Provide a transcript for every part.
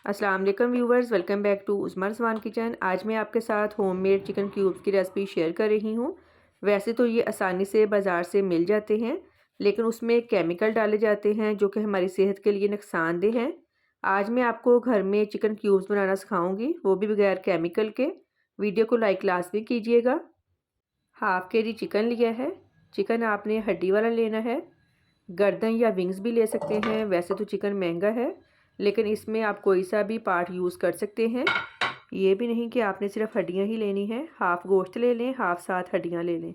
अस्सलाम वालेकुम viewers, welcome back to Usma Rizwan kitchen. आज मैं आपके साथ होममेड चिकन क्यूब्स की रेसिपी शेयर कर रही हूँ। वैसे तो ये आसानी से बाज़ार से मिल जाते हैं, लेकिन उसमें केमिकल डाले जाते हैं जो कि हमारी सेहत के लिए नुकसानदेह हैं। आज मैं आपको घर में चिकन क्यूब्स बनाना सिखाऊंगी, वो भी बगैर केमिकल के। वीडियो को लाइक लाजमी कीजिएगा। हाफ़ केजी चिकन लिया है। चिकन आपने हड्डी वाला लेना है। गर्दन या विंग्स भी ले सकते हैं। वैसे तो चिकन महंगा है, लेकिन इसमें आप कोई सा भी पार्ट यूज़ कर सकते हैं। ये भी नहीं कि आपने सिर्फ हड्डियां ही लेनी है। हाफ़ गोश्त ले लें, हाफ़ साथ हड्डियां ले लें।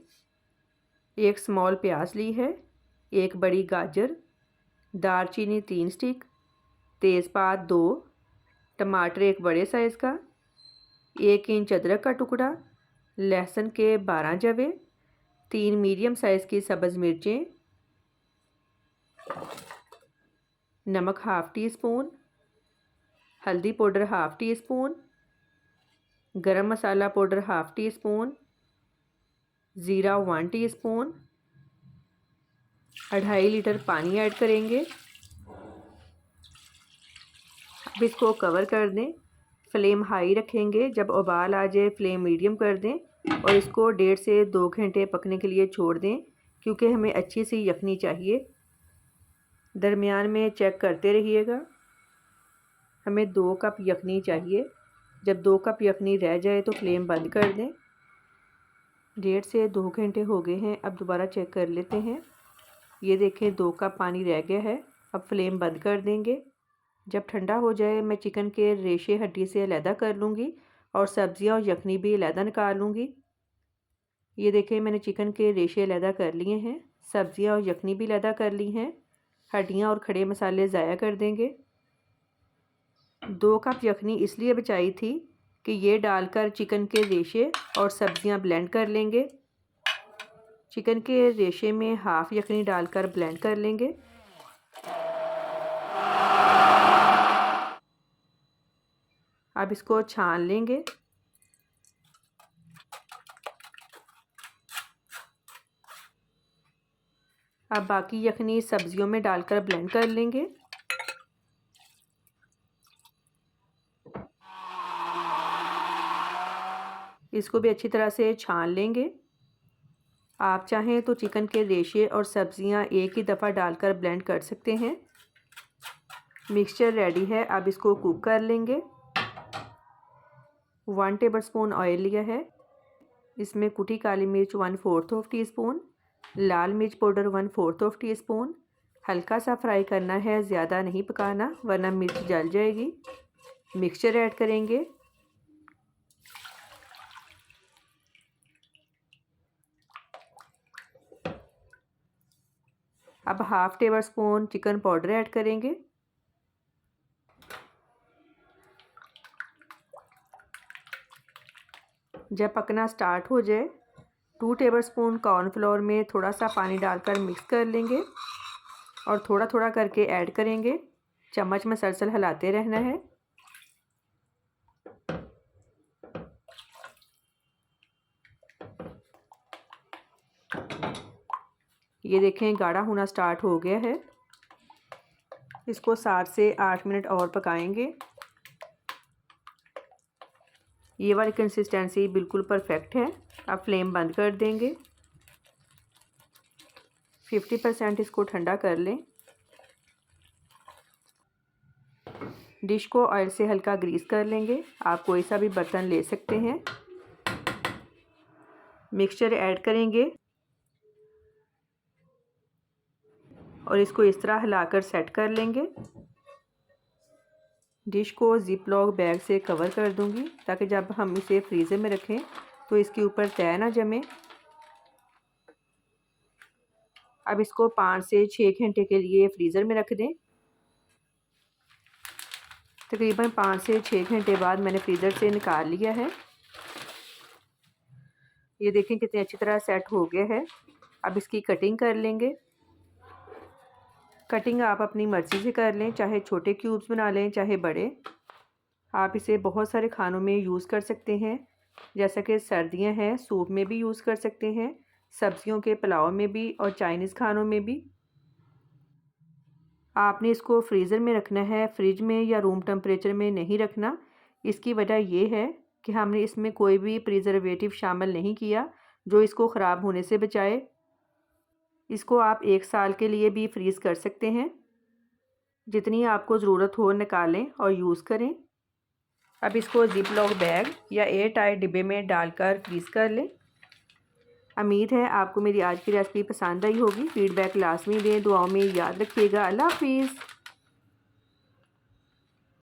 एक स्मॉल प्याज ली है, एक बड़ी गाजर, दालचीनी 3 स्टिक, तेज़पात 2, टमाटर एक बड़े साइज़ का, 1 इंच अदरक का टुकड़ा, लहसुन के 12 जवे, 3 मीडियम साइज़ की सब्ज़ मिर्चें, नमक हाफ़ टी स्पून, हल्दी पाउडर हाफ़ टी स्पून, गरम मसाला पाउडर हाफ़ टी स्पून, ज़ीरा 1 टीस्पून, 2.5 लीटर पानी ऐड करेंगे। अब इसको कवर कर दें। फ्लेम हाई रखेंगे। जब उबाल आ जाए फ्लेम मीडियम कर दें और इसको 1.5 से 2 घंटे पकने के लिए छोड़ दें, क्योंकि हमें अच्छी सी यखनी चाहिए। दरमियान में चेक करते रहिएगा। हमें 2 कप यखनी चाहिए। जब 2 कप यखनी रह जाए तो फ्लेम बंद कर दें। 1.5 से 2 घंटे हो गए हैं। अब दोबारा चेक कर लेते हैं। ये देखें 2 कप पानी रह गया है। अब फ्लेम बंद कर देंगे। जब ठंडा हो जाए मैं चिकन के रेशे हड्डी से अलहदा कर लूँगी और सब्जियां और यखनी भी अलहदा निकाल लूँगी। ये देखें मैंने चिकन के रेशे अलहदा कर लिए हैं, सब्जियां और यखनी भी अलहदा कर ली हैं। हड्डियां और खड़े मसाले ज़ाया कर देंगे। 2 कप यखनी इसलिए बचाई थी कि ये डालकर चिकन के रेशे और सब्जियां ब्लेंड कर लेंगे। चिकन के रेशे में हाफ़ यखनी डालकर ब्लेंड कर लेंगे। अब इसको छान लेंगे। अब बाकी यखनी सब्जियों में डालकर ब्लेंड कर लेंगे। इसको भी अच्छी तरह से छान लेंगे। आप चाहें तो चिकन के रेशे और सब्जियां एक ही दफ़ा डालकर ब्लेंड कर सकते हैं। मिक्सचर रेडी है। अब इसको कुक कर लेंगे। 1 टेबलस्पून ऑयल लिया है। इसमें कुटी काली मिर्च 1/4 टीस्पून, लाल मिर्च पाउडर 1/4 टीस्पून। हल्का सा फ्राई करना है, ज़्यादा नहीं पकाना वरना मिर्च जल जाएगी। मिक्सचर ऐड करेंगे। अब half table spoon chicken powder add करेंगे। जब पकना स्टार्ट हो जाए 2 टेबलस्पून कॉर्नफ्लोर में थोड़ा सा पानी डालकर मिक्स कर लेंगे और थोड़ा थोड़ा करके ऐड करेंगे। चम्मच में सरसल हिलाते रहना है। ये देखें गाढ़ा होना स्टार्ट हो गया है। इसको 7 से 8 मिनट और पकाएंगे। ये वाली कंसिस्टेंसी बिल्कुल परफेक्ट है। अब फ्लेम बंद कर देंगे। 50% इसको ठंडा कर लें। डिश को ऑयल से हल्का ग्रीस कर लेंगे। आप कोई सा भी बर्तन ले सकते हैं। मिक्सचर ऐड करेंगे और इसको इस तरह हिलाकर सेट कर लेंगे। डिश को जिप लॉक बैग से कवर कर दूंगी ताकि जब हम इसे फ्रीज़र में रखें तो इसके ऊपर तय ना जमे। अब इसको 5 से 6 घंटे के लिए फ्रीज़र में रख दें। तकरीबन 5 से 6 घंटे बाद मैंने फ्रीज़र से निकाल लिया है। ये देखें कितनी अच्छी तरह सेट हो गया है। अब इसकी कटिंग कर लेंगे। कटिंग आप अपनी मर्ज़ी से कर लें, चाहे छोटे क्यूब्स बना लें चाहे बड़े। आप इसे बहुत सारे खानों में यूज़ कर सकते हैं, जैसा कि सर्दियां हैं सूप में भी यूज़ कर सकते हैं, सब्जियों के पुलाव में भी और चाइनीज़ खानों में भी। आपने इसको फ्रीज़र में रखना है, फ्रिज में या रूम टेम्परेचर में नहीं रखना। इसकी वजह ये है कि हमने इसमें कोई भी प्रिजर्वेटिव शामिल नहीं किया जो इसको ख़राब होने से बचाए। इसको आप 1 साल के लिए भी फ्रीज़ कर सकते हैं। जितनी आपको ज़रूरत हो निकालें और यूज़ करें। अब इसको ज़िप लॉक बैग या एयर टाइट डिब्बे में डालकर फ्रीज़ कर लें। उम्मीद है आपको मेरी आज की रेसिपी पसंद आई होगी। फीडबैक लाजमी दें। दुआओं में याद रखिएगा। अल्लाह हाफ़िज़।